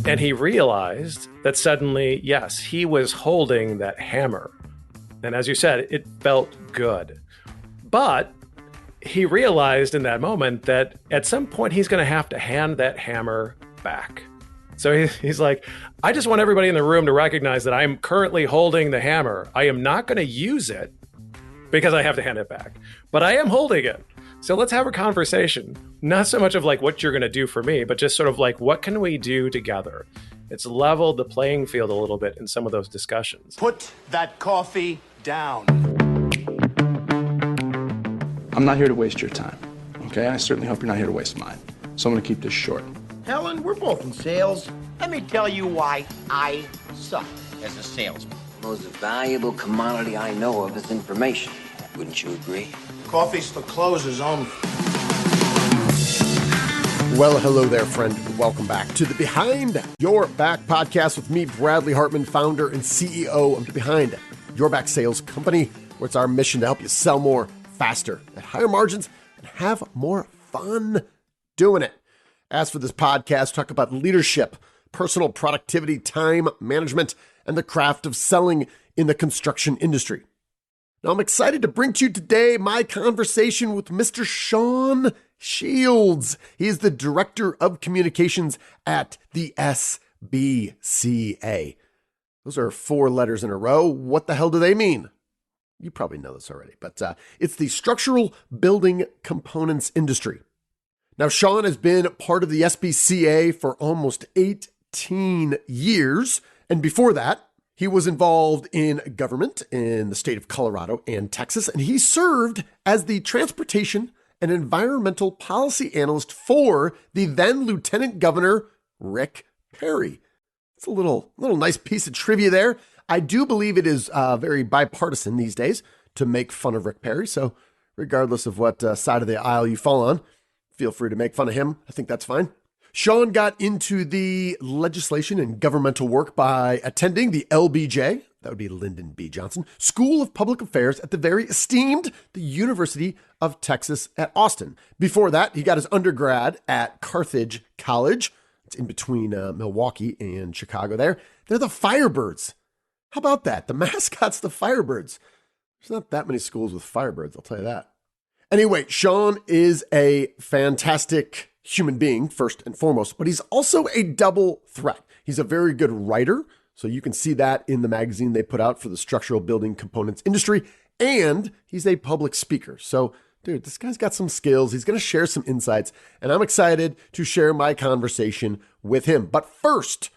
And he realized that suddenly, yes, he was holding that hammer. And as you said, it felt good. But he realized in that moment that at some point he's going to have to hand that hammer back. So he's like, I just want everybody in the room to recognize that I'm currently holding the hammer. I am not going to use it because I have to hand it back, but I am holding it. So let's have a conversation. Not so much of like what you're going to do for me, but just sort of like, what can we do together? It's leveled the playing field a little bit in some of those discussions. Put that coffee down. I'm not here to waste your time, okay? I certainly hope you're not here to waste mine. So I'm going to keep this short. Helen, we're both in sales. Let me tell you why I suck as a salesman. Most valuable commodity I know of is information. Wouldn't you agree? Coffee's for closers only. Well, hello there, friend. Welcome back to the Behind Your Back podcast with me, Bradley Hartman, founder and CEO of the Behind Your Back Sales Company, where it's our mission to help you sell more, faster, at higher margins, and have more fun doing it. As for this podcast, talk about leadership, personal productivity, time management, and the craft of selling in the construction industry. Now, I'm excited to bring to you today my conversation with Mr. Sean Shields. He is the Director of Communications at the SBCA. Those are 4 letters in a row. What the hell do they mean? You probably know this already, but it's the structural building components industry. Now, Sean has been part of the SBCA for almost 18 years, and before that, he was involved in government in the state of Colorado and Texas, and he served as the transportation and environmental policy analyst for the then Lieutenant Governor Rick Perry. It's a little nice piece of trivia there. I do believe it is very bipartisan these days to make fun of Rick Perry, so regardless of what side of the aisle you fall on, feel free to make fun of him. I think that's fine. Sean got into the legislation and governmental work by attending the LBJ, that would be Lyndon B. Johnson, School of Public Affairs at the very esteemed the University of Texas at Austin. Before that, he got his undergrad at Carthage College. It's in between Milwaukee and Chicago there. They're the Firebirds. How about that? The mascot's the Firebirds. There's not that many schools with Firebirds, I'll tell you that. Anyway, Sean is a fantastic human being, first and foremost, but he's also a double threat. He's a very good writer, so you can see that in the magazine they put out for the structural building components industry, and he's a public speaker. So, dude, this guy's got some skills. He's going to share some insights, and I'm excited to share my conversation with him. But first,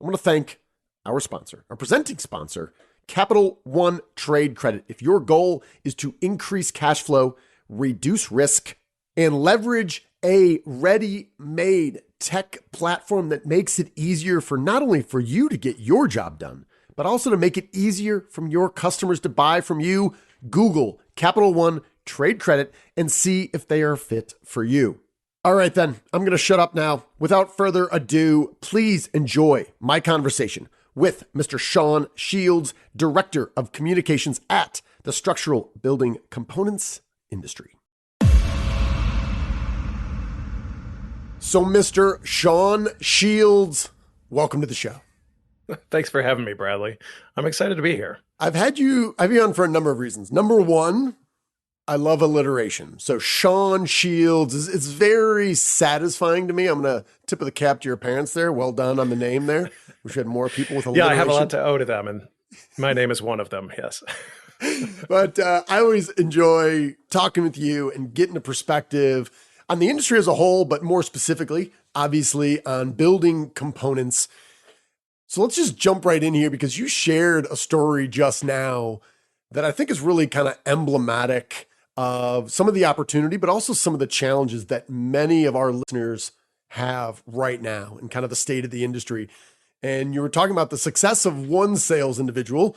I want to thank our sponsor, our presenting sponsor, Capital One Trade Credit. If your goal is to increase cash flow, reduce risk, and leverage a ready-made tech platform that makes it easier for not only for you to get your job done, but also to make it easier from your customers to buy from you, Google Capital One Trade Credit and see if they are fit for you. All right, then, I'm going to shut up now. Without further ado, please enjoy my conversation with Mr. Sean Shields, Director of Communications at the Structural Building Components Industry. So, Mr. Sean Shields, welcome to the show. Thanks for having me, Bradley. I'm excited to be here. I've had you on for a number of reasons. Number one, I love alliteration. So Sean Shields is very satisfying to me. I'm going to tip of the cap to your parents there. Well done on the name there. Wish we had more people with alliteration. Yeah, I have a lot to owe to them, and my name is one of them, yes. But I always enjoy talking with you and getting a perspective on the industry as a whole, but more specifically, obviously, on building components. So let's just jump right in here because you shared a story just now that I think is really kind of emblematic of some of the opportunity, but also some of the challenges that many of our listeners have right now and kind of the state of the industry. And you were talking about the success of one sales individual,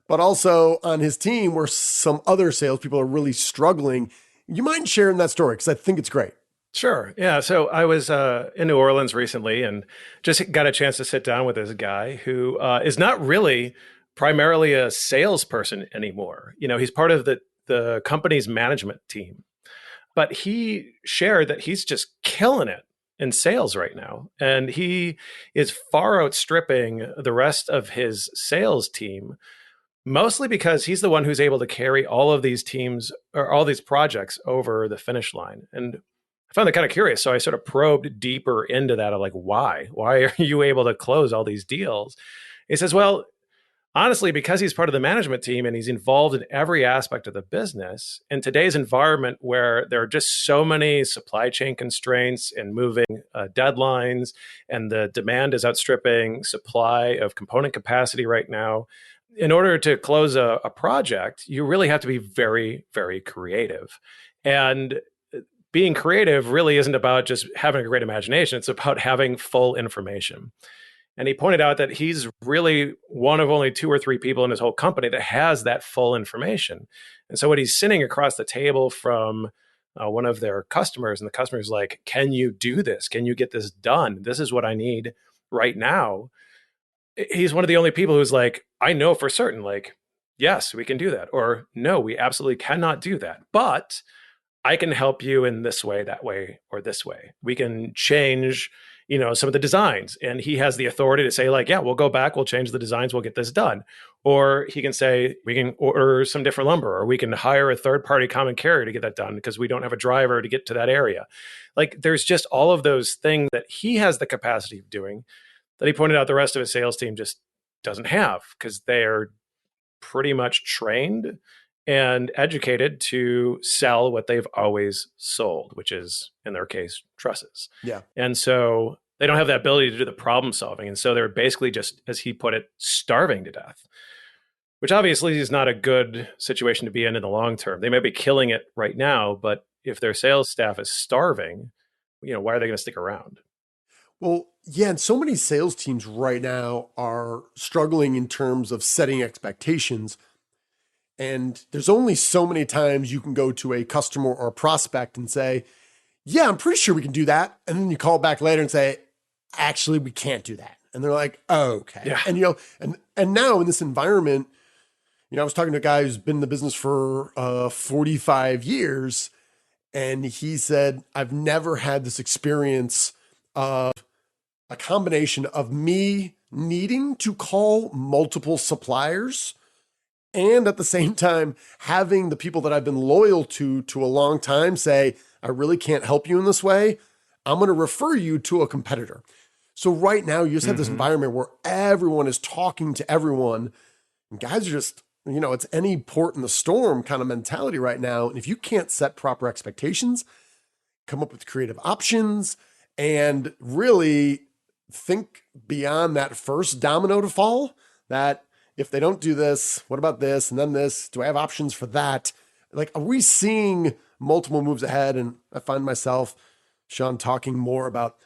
but also on his team where some other salespeople are really struggling. You mind sharing that story? Because I think it's great. Sure. Yeah. So I was in New Orleans recently and just got a chance to sit down with this guy who is not really primarily a salesperson anymore. You know, he's part of the company's management team, but he shared that he's just killing it in sales right now. And he is far outstripping the rest of his sales team, mostly because he's the one who's able to carry all of these teams or all these projects over the finish line. And I found that kind of curious. So I sort of probed deeper into that of like, why? Why are you able to close all these deals? He says, well, honestly, because he's part of the management team and he's involved in every aspect of the business, in today's environment where there are just so many supply chain constraints and moving deadlines, and the demand is outstripping supply of component capacity right now, in order to close a project, you really have to be very, very creative. And being creative really isn't about just having a great imagination. It's about having full information. And he pointed out that he's really one of only 2 or 3 people in his whole company that has that full information. And so when he's sitting across the table from one of their customers, and the customer's like, can you do this? Can you get this done? This is what I need right now. He's one of the only people who's like, I know for certain, like, yes, we can do that. Or no, we absolutely cannot do that. But I can help you in this way, that way, or this way. We can change, some of the designs. And he has the authority to say like, yeah, we'll go back, we'll change the designs, we'll get this done. Or he can say, we can order some different lumber, or we can hire a third-party common carrier to get that done because we don't have a driver to get to that area. Like there's just all of those things that he has the capacity of doing that he pointed out the rest of his sales team just doesn't have, because they're pretty much trained and educated to sell what they've always sold, which is, in their case, trusses. Yeah. And so they don't have that ability to do the problem solving. And so they're basically just, as he put it, starving to death, which obviously is not a good situation to be in the long term. They may be killing it right now, but if their sales staff is starving, why are they going to stick around? Well, yeah, and so many sales teams right now are struggling in terms of setting expectations. And there's only so many times you can go to a customer or a prospect and say, yeah, I'm pretty sure we can do that. And then you call back later and say, actually, we can't do that. And they're like, oh, okay. Yeah. And and now in this environment, I was talking to a guy who's been in the business for 45 years. And he said, I've never had this experience of a combination of me needing to call multiple suppliers and at the same time having the people that I've been loyal to a long time say, I really can't help you in this way. I'm going to refer you to a competitor. So right now you just have this environment where everyone is talking to everyone, and guys are just, it's any port in the storm kind of mentality right now. And if you can't set proper expectations, come up with creative options, and really think beyond that first domino to fall, that if they don't do this, what about this? And then this, do I have options for that? Like, are we seeing multiple moves ahead? And I find myself, Sean, talking more about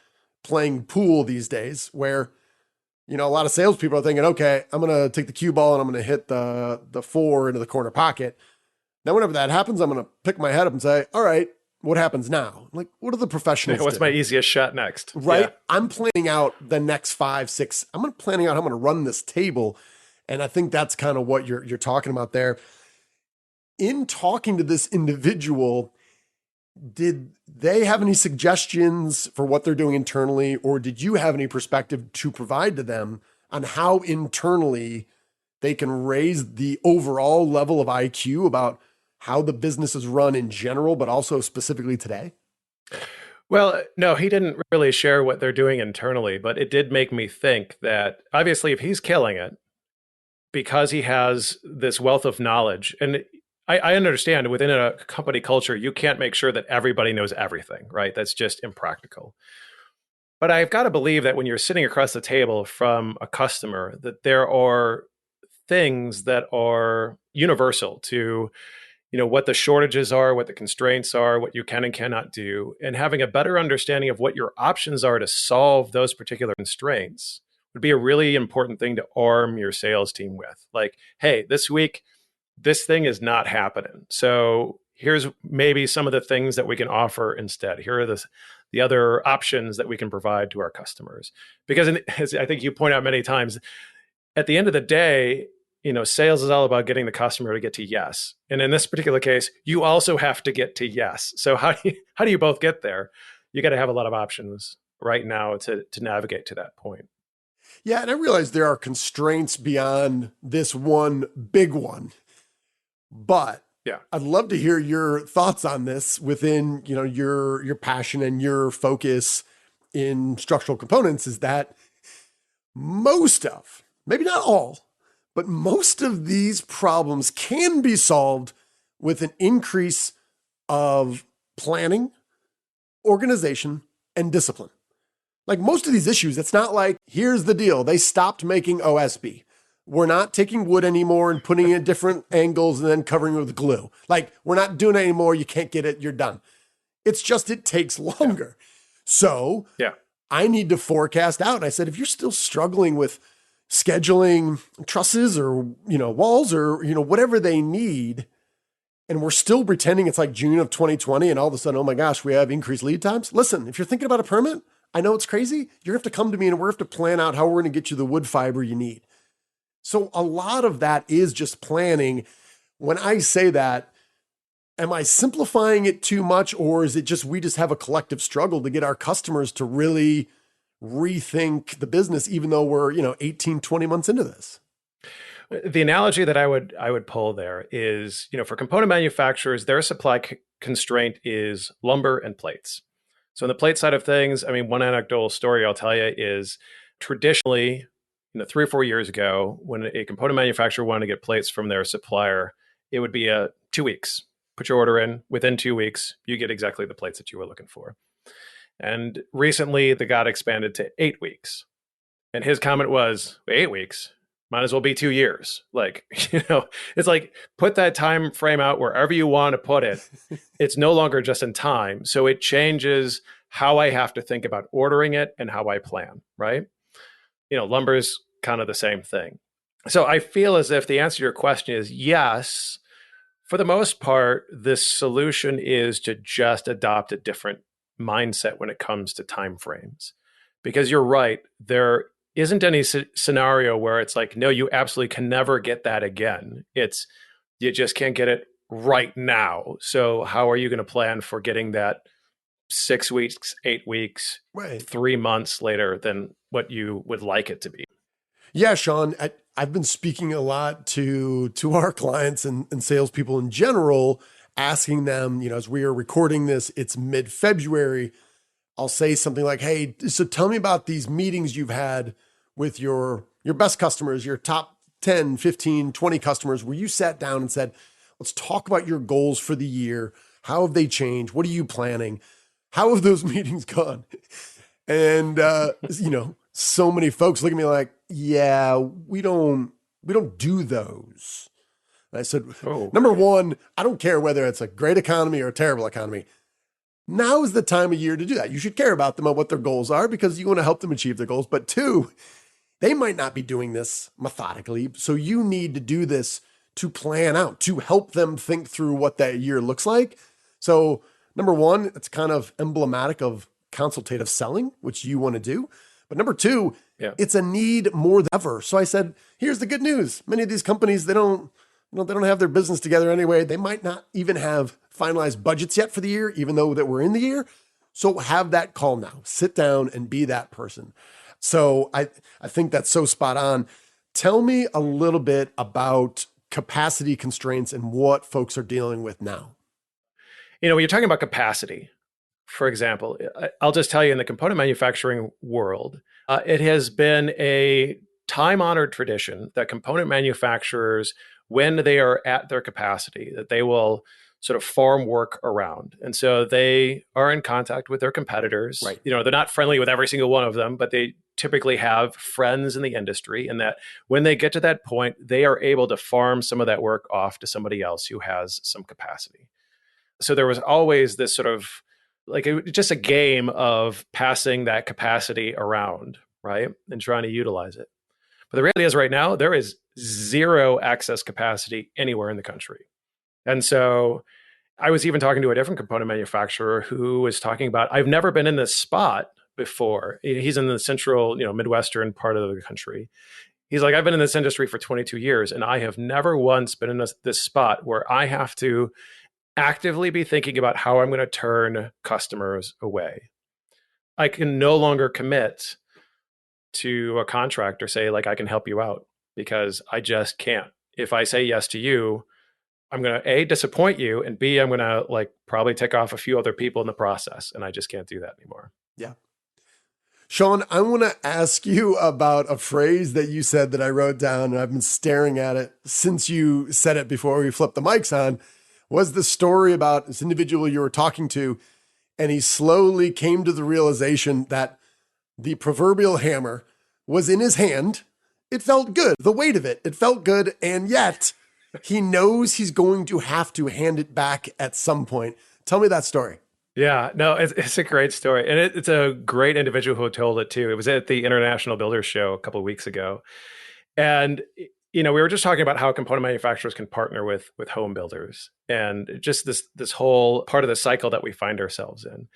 playing pool these days where, a lot of salespeople are thinking, okay, I'm going to take the cue ball and I'm going to hit the 4 into the corner pocket. Now, whenever that happens, I'm going to pick my head up and say, all right, what happens now? Like, what are the professionals What's do? my easiest shot next? Right. Yeah. I'm planning out the next 5, 6. I'm planning out how I'm going to run this table. And I think that's kind of what you're talking about there. In talking to this individual, did they have any suggestions for what they're doing internally, or did you have any perspective to provide to them on how internally they can raise the overall level of IQ about how the business is run in general, but also specifically today? Well, no, he didn't really share what they're doing internally, but it did make me think that obviously if he's killing it, because he has this wealth of knowledge, and I understand within a company culture, you can't make sure that everybody knows everything, right? That's just impractical. But I've got to believe that when you're sitting across the table from a customer, that there are things that are universal to, what the shortages are, what the constraints are, what you can and cannot do, and having a better understanding of what your options are to solve those particular constraints would be a really important thing to arm your sales team with. Like, hey, this week, this thing is not happening. So here's maybe some of the things that we can offer instead. Here are the other options that we can provide to our customers. Because as I think you point out many times, at the end of the day, sales is all about getting the customer to get to yes. And in this particular case, you also have to get to yes. So how do you both get there? You got to have a lot of options right now to navigate to that point. Yeah, and I realize there are constraints beyond this one big one, but Yeah. I'd love to hear your thoughts on this within, your passion and your focus in structural components. Is that most of, maybe not all, but most of these problems can be solved with an increase of planning, organization, and discipline. Like most of these issues, it's not like, here's the deal. They stopped making OSB. We're not taking wood anymore and putting it at different angles and then covering it with glue. Like, we're not doing it anymore. You can't get it. You're done. It's just, it takes longer. So Yeah. I need to forecast out. And I said, if you're still struggling with scheduling trusses or, walls or, whatever they need, and we're still pretending it's like June of 2020 and all of a sudden, oh my gosh, we have increased lead times. Listen, if you're thinking about a permit, I know it's crazy. You're going to have to come to me and we're going to have to plan out how we're going to get you the wood fiber you need. So a lot of that is just planning. When I say that, am I simplifying it too much, or is it just we just have a collective struggle to get our customers to really rethink the business, even though we're 18, 20 months into this? The analogy that I would pull there is, for component manufacturers, their supply constraint is lumber and plates. So on the plate side of things, one anecdotal story I'll tell you is traditionally, 3 or 4 years ago, when a component manufacturer wanted to get plates from their supplier, it would be 2 weeks. Put your order in. Within 2 weeks, you get exactly the plates that you were looking for. And recently, the got expanded to 8 weeks. And his comment was, 8 weeks? Might as well be 2 years. It's like, put that time frame out wherever you want to put it. It's no longer just in time. So it changes how I have to think about ordering it and how I plan, right? Lumber is kind of the same thing. So I feel as if the answer to your question is yes. For the most part, this solution is to just adopt a different mindset when it comes to timeframes. Because you're right, there isn't any scenario where it's like, no, you absolutely can never get that again. It's, you just can't get it right now. So how are you going to plan for getting that 6 weeks, 8 weeks, Right. 3 months later than what you would like it to be? Yeah, Sean, I've been speaking a lot to our clients and salespeople in general, asking them, as we are recording this, it's mid-February. I'll say something like, hey, so tell me about these meetings you've had with your best customers, your top 10, 15, 20 customers, where you sat down and said, let's talk about your goals for the year. How have they changed? What are you planning? How have those meetings gone? And, so many folks look at me like, yeah, we don't do those. And I said, Number one, I don't care whether it's a great economy or a terrible economy. Now is the time of year to do that. You should care about them and what their goals are because you want to help them achieve their goals. But two, they might not be doing this methodically. So you need to do this to plan out, to help them think through what that year looks like. So number one, it's kind of emblematic of consultative selling, which you want to do. But number two, It's a need more than ever. So I said, here's the good news. Many of these companies, they don't have their business together anyway. They might not even have finalized budgets yet for the year, even though that we're in the year. So have that call now. Sit down and be that person. So I think that's so spot on. Tell me a little bit about capacity constraints and what folks are dealing with now. When you're talking about capacity, for example, I'll just tell you in the component manufacturing world, it has been a time-honored tradition that component manufacturers, when they are at their capacity, that they will sort of farm work around. And so they are in contact with their competitors. Right. They're not friendly with every single one of them, but they typically have friends in the industry, and that when they get to that point, they are able to farm some of that work off to somebody else who has some capacity. So there was always this sort of just a game of passing that capacity around, right? And trying to utilize it. But the reality is right now, there is zero access capacity anywhere in the country. And so I was even talking to a different component manufacturer who was talking about, I've never been in this spot before. He's in the central, Midwestern part of the country. He's like, I've been in this industry for 22 years, and I have never once been in this spot where I have to actively be thinking about how I'm going to turn customers away. I can no longer commit to a contract or say, like, I can help you out because I just can't. If I say yes to you, I'm going to A, disappoint you, and B, I'm going to like probably tick off a few other people in the process. And I just can't do that anymore. Yeah. Sean, I want to ask you about a phrase that you said that I wrote down, and I've been staring at it since you said it before we flipped the mics on, was the story about this individual you were talking to, and he slowly came to the realization that the proverbial hammer was in his hand. It felt good. The weight of it, it felt good. And yet he knows he's going to have to hand it back at some point. Tell me that story. Yeah, no, it's a great story. And it's a great individual who told it too. It was at the International Builders Show a couple of weeks ago. And, we were just talking about how component manufacturers can partner with home builders and just this whole part of the cycle that we find ourselves in.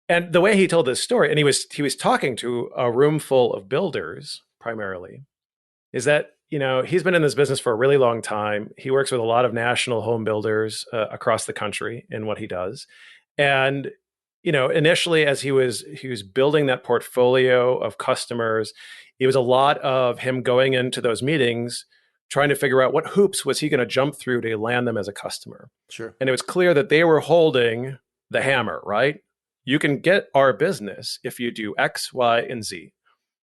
And the way he told this story, and he was talking to a room full of builders primarily, is that, he's been in this business for a really long time. He works with a lot of national home builders across the country in what he does. And, initially as he was building that portfolio of customers, it was a lot of him going into those meetings, trying to figure out what hoops was he going to jump through to land them as a customer. Sure. And it was clear that they were holding the hammer, right? You can get our business if you do X, Y, and Z.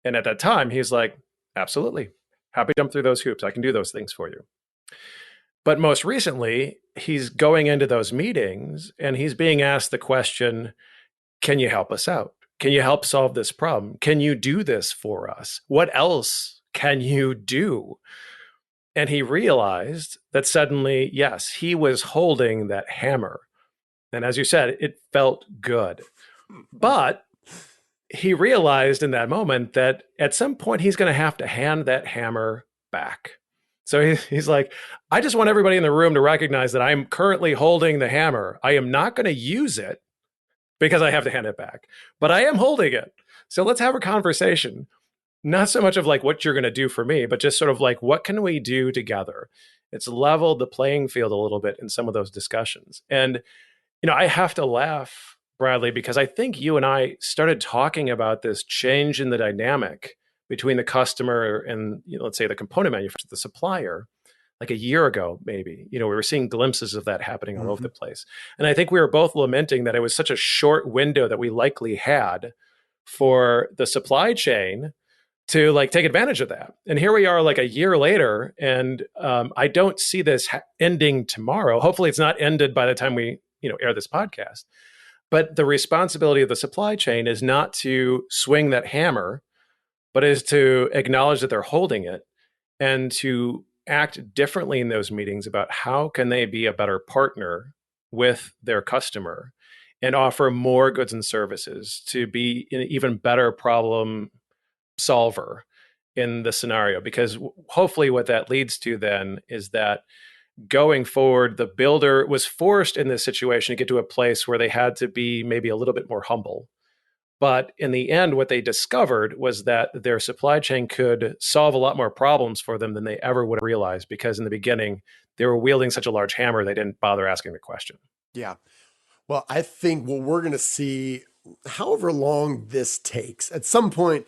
And at that time, he's like, absolutely. Happy to jump through those hoops. I can do those things for you. But most recently, he's going into those meetings and he's being asked the question, can you help us out? Can you help solve this problem? Can you do this for us? What else can you do? And he realized that suddenly, yes, he was holding that hammer. And as you said, it felt good. But he realized in that moment that at some point he's going to have to hand that hammer back. So he's like, I just want everybody in the room to recognize that I'm currently holding the hammer. I am not going to use it because I have to hand it back, but I am holding it. So let's have a conversation. Not so much of like what you're going to do for me, but just sort of like, what can we do together? It's leveled the playing field a little bit in some of those discussions. And, I have to laugh, Bradley, because I think you and I started talking about this change in the dynamic between the customer and, let's say the component manufacturer, the supplier, like a year ago, maybe. We were seeing glimpses of that happening all over the place. And I think we were both lamenting that it was such a short window that we likely had for the supply chain to like take advantage of that. And here we are like a year later, and I don't see this ending tomorrow. Hopefully it's not ended by the time we, air this podcast. But the responsibility of the supply chain is not to swing that hammer, but is to acknowledge that they're holding it and to act differently in those meetings about how can they be a better partner with their customer and offer more goods and services to be an even better problem solver in the scenario. Because hopefully what that leads to then is that going forward, the builder was forced in this situation to get to a place where they had to be maybe a little bit more humble. But in the end, what they discovered was that their supply chain could solve a lot more problems for them than they ever would have realized, because in the beginning, they were wielding such a large hammer, they didn't bother asking the question. Yeah. Well, I think what we're going to see, however long this takes, at some point,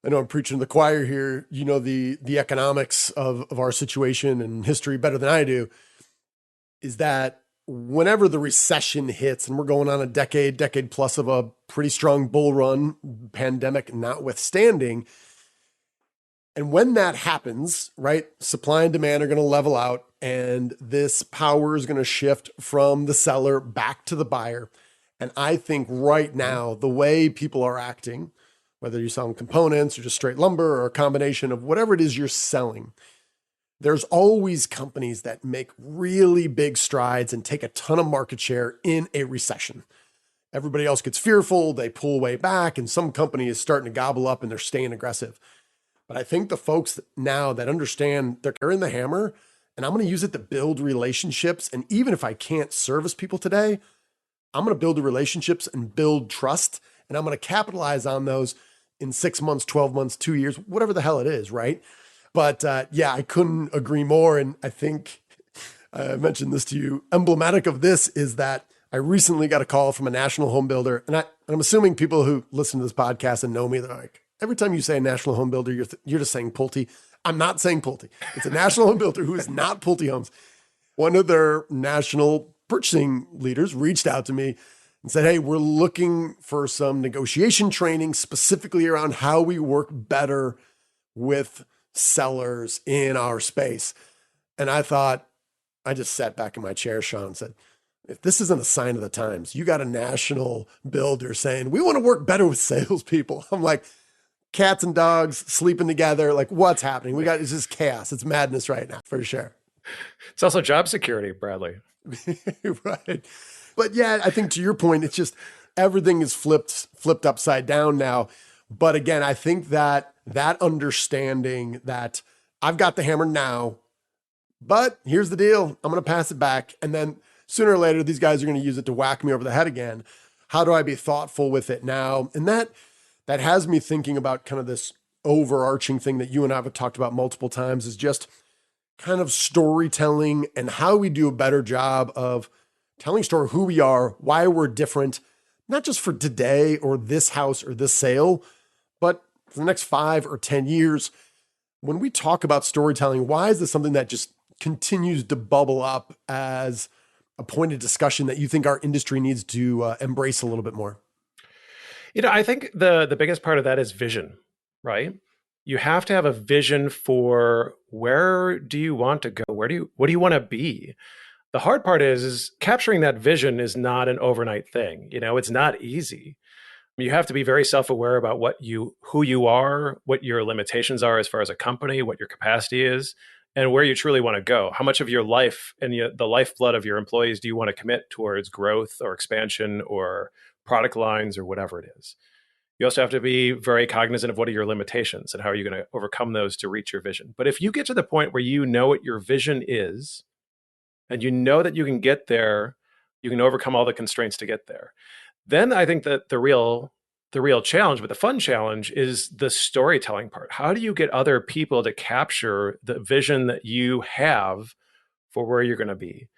I know I'm preaching to the choir here, the economics of our situation and history better than I do, is that whenever the recession hits, and we're going on a decade plus of a pretty strong bull run, pandemic notwithstanding, and when that happens, right, supply and demand are going to level out, and this power is going to shift from the seller back to the buyer. And I think right now, the way people are acting, whether you're selling components or just straight lumber or a combination of whatever it is you're selling, there's always companies that make really big strides and take a ton of market share in a recession. Everybody else gets fearful, they pull way back, and some company is starting to gobble up and they're staying aggressive. But I think the folks now that understand they're carrying the hammer, and I'm going to use it to build relationships. And even if I can't service people today, I'm going to build the relationships and build trust. And I'm going to capitalize on those in 6 months, 12 months, 2 years, whatever the hell it is, right? But yeah, I couldn't agree more. And I think I mentioned this to you. Emblematic of this is that I recently got a call from a national home builder, and And I'm assuming people who listen to this podcast and know me, they're like, every time you say a national home builder, you're just saying Pulte. I'm not saying Pulte. It's a national home builder who is not Pulte Homes. One of their national purchasing leaders reached out to me and said, hey, we're looking for some negotiation training specifically around how we work better with sellers in our space. And I just sat back in my chair, Sean, and said, if this isn't a sign of the times, you got a national builder saying, we want to work better with salespeople. I'm like, cats and dogs sleeping together. Like, what's happening? It's just chaos. It's madness right now, for sure. It's also job security, Bradley. Right. But yeah, I think to your point, it's just everything is flipped upside down now. But again, I think that understanding that I've got the hammer now, but here's the deal. I'm going to pass it back. And then sooner or later, these guys are going to use it to whack me over the head again. How do I be thoughtful with it now? And that has me thinking about kind of this overarching thing that you and I have talked about multiple times, is just kind of storytelling and how we do a better job of telling story, who we are, why we're different, not just for today or this house or this sale, but for the next 5 or 10 years. When we talk about storytelling, why is this something that just continues to bubble up as a point of discussion that you think our industry needs to embrace a little bit more? I think the biggest part of that is vision, right? You have to have a vision for where do you want to go? What do you want to be? The hard part is capturing that vision is not an overnight thing. It's not easy. You have to be very self-aware about who you are, what your limitations are as far as a company, what your capacity is, and where you truly want to go. How much of your life and the lifeblood of your employees do you want to commit towards growth or expansion or product lines or whatever it is? You also have to be very cognizant of what are your limitations and how are you going to overcome those to reach your vision. But if you get to the point where you know what your vision is, and you know that you can get there, you can overcome all the constraints to get there, then I think that the real challenge, but the fun challenge, is the storytelling part. How do you get other people to capture the vision that you have for where you're going to be?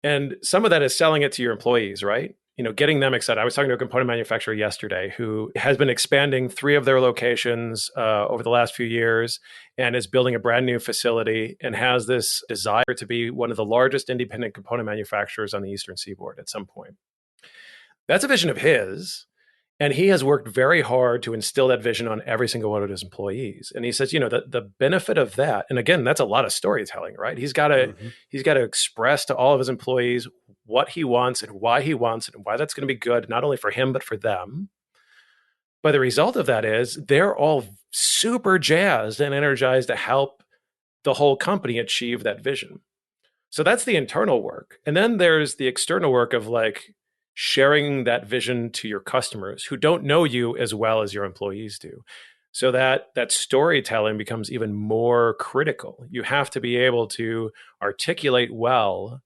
And some of that is selling it to your employees, right? Getting them excited. I was talking to a component manufacturer yesterday who has been expanding 3 of their locations over the last few years and is building a brand new facility and has this desire to be one of the largest independent component manufacturers on the Eastern Seaboard at some point. That's a vision of his. And he has worked very hard to instill that vision on every single one of his employees. And he says, the benefit of that, and again, that's a lot of storytelling, right? He's got to express to all of his employees what he wants and why that's going to be good, not only for him, but for them. But the result of that is they're all super jazzed and energized to help the whole company achieve that vision. So that's the internal work. And then there's the external work of sharing that vision to your customers who don't know you as well as your employees do. So that storytelling becomes even more critical. You have to be able to articulate well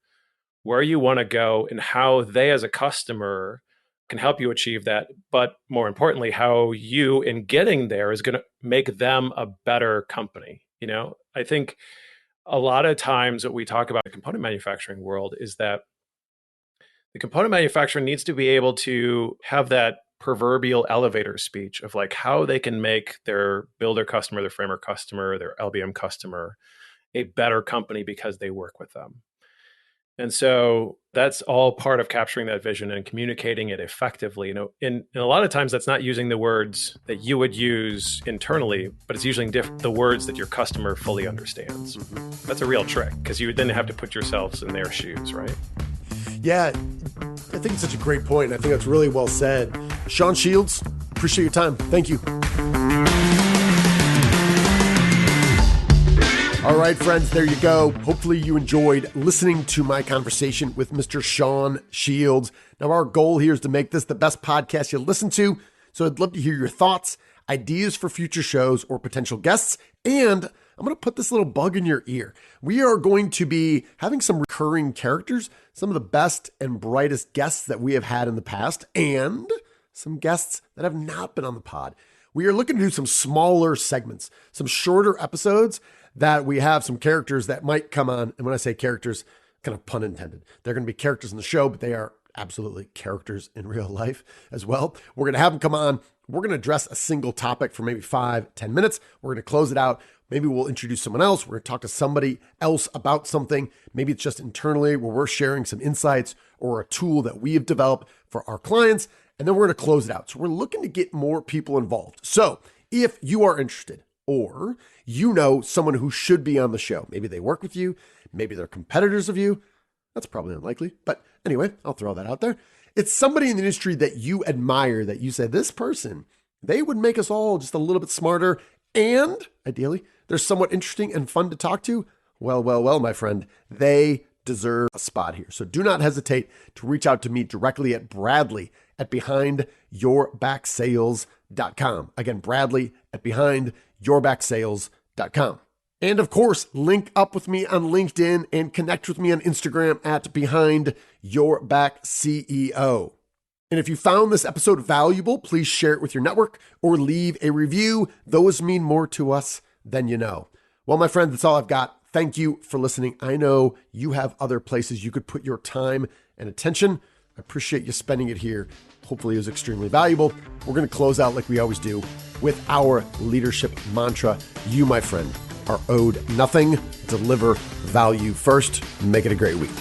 where you want to go and how they as a customer can help you achieve that. But more importantly, how you in getting there is going to make them a better company. I think a lot of times what we talk about in the component manufacturing world is that the component manufacturer needs to be able to have that proverbial elevator speech of how they can make their builder customer, their framer customer, their LBM customer a better company because they work with them. And so that's all part of capturing that vision and communicating it effectively. And a lot of times that's not using the words that you would use internally, but it's using the words that your customer fully understands. Mm-hmm. That's a real trick because you would then have to put yourselves in their shoes, right? Yeah, I think it's such a great point. I think that's really well said. Sean Shields, appreciate your time. Thank you. All right, friends, there you go. Hopefully you enjoyed listening to my conversation with Mr. Sean Shields. Now, our goal here is to make this the best podcast you listen to. So I'd love to hear your thoughts, ideas for future shows or potential guests. And I'm going to put this little bug in your ear. We are going to be having some recurring characters, some of the best and brightest guests that we have had in the past, and some guests that have not been on the pod. We are looking to do some smaller segments, some shorter episodes that we have some characters that might come on. And when I say characters, kind of pun intended, they're going to be characters in the show, but they are absolutely characters in real life as well. We're going to have them come on. We're going to address a single topic for maybe 5-10 minutes. We're going to close it out. Maybe we'll introduce someone else. We're going to talk to somebody else about something. Maybe it's just internally where we're sharing some insights or a tool that we have developed for our clients. And then we're going to close it out. So we're looking to get more people involved. So if you are interested, or you know someone who should be on the show, maybe they work with you, maybe they're competitors of you. That's probably unlikely. But anyway, I'll throw that out there. It's somebody in the industry that you admire, that you say, this person, they would make us all just a little bit smarter. And ideally, they're somewhat interesting and fun to talk to. Well, my friend, they deserve a spot here. So do not hesitate to reach out to me directly at Bradley at BehindYourBackSales.com. Again, Bradley at BehindYourBackSales.com. And of course, link up with me on LinkedIn and connect with me on Instagram at BehindYourBackCEO. And if you found this episode valuable, please share it with your network or leave a review. Those mean more to us than you know. Well, my friend, that's all I've got. Thank you for listening. I know you have other places you could put your time and attention. I appreciate you spending it here. Hopefully it was extremely valuable. We're going to close out like we always do with our leadership mantra. You, my friend, are owed nothing. Deliver value first. Make it a great week.